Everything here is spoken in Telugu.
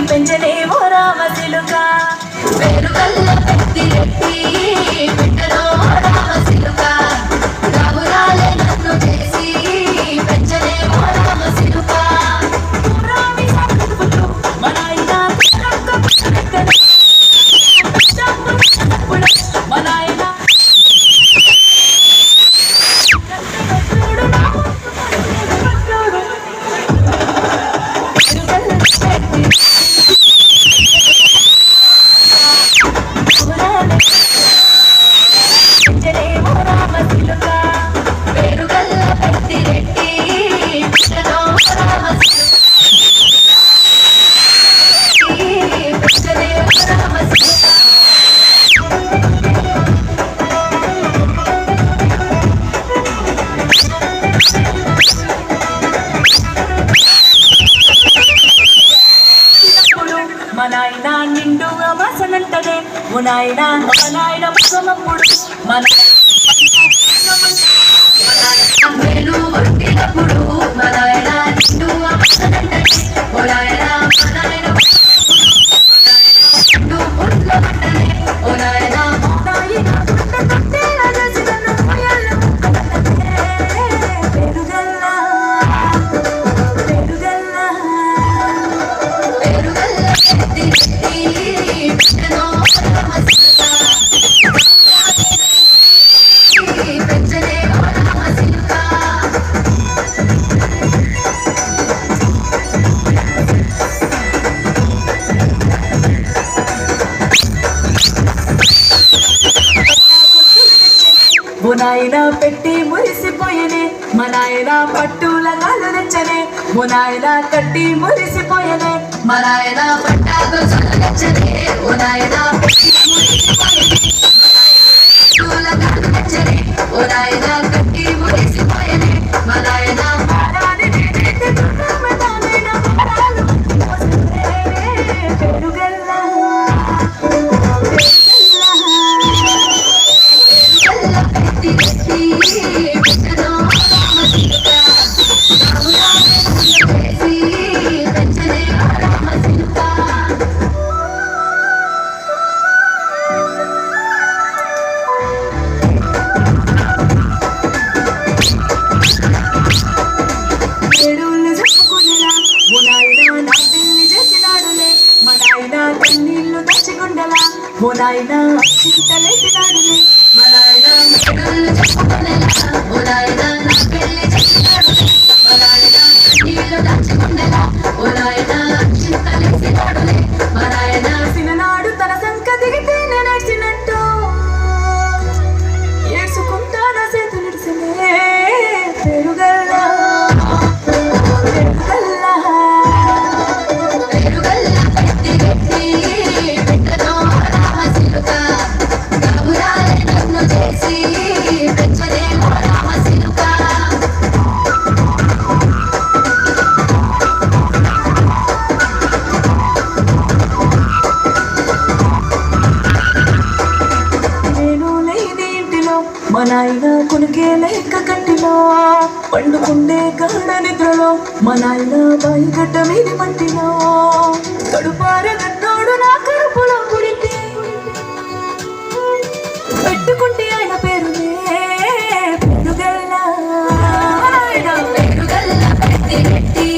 పెంచలేవో రామచిలుక పేరుగల్ల పెద్దిరెడ్డి బిడ్డలో రామచిలుక రామురాలే నన్ను చేసి పెంచలేవో రామచిలుక మన నాయన నిండుగా వాసనంటదే ఓ నాయన ముఖమప్పుడు మన వేలు కొట్టినప్పుడు మా నాయన నిండుగా వాసనంటదే ఓ నాయన ఓ నాయన నాయన పెట్టి మురిసిపోయనే మా నాయన పట్టుల కాళ్ళు తెచ్చనే ఓ నాయన కట్టి మురిసిపోయనే మా నాయన పట్టాకు తెచ్చనే ఓ నాయన పెట్టి మురిసిపోయనే పట్టుల కాళ్ళు తెచ్చనే ఓ నాయన కట్టి మురిసిపోయనే మా నాయన నీళ్ళు దచ్చిగుండలా ఓ నాయన చింతలేసినాడులే మా నాయన ఓ నాయన నా పెళ్లి చేసినాడులే మా నాయన నీళ్ళు దచ్చిగుండలా ఓ నాయన చింతలేసినాడులే మా నాయన సిననాడు తన సంక దిగితే నడిచినట్టు ఏడ్చుకుంటా నా చేతులు ఇడిసినే పెరుగల్లా మా నాయన కొనుకే లేక కట్టిలో పండుకుండే గాఢ నిద్రలో మా నాయన బాయి గడ్డ మీది మంటిలో కడుపార గట్టోడు నా కడుపులో గుడితే పెట్టుకుంటే ఆయన పేరునే పెరుగల్లా పెరుగల్లా పెట్టి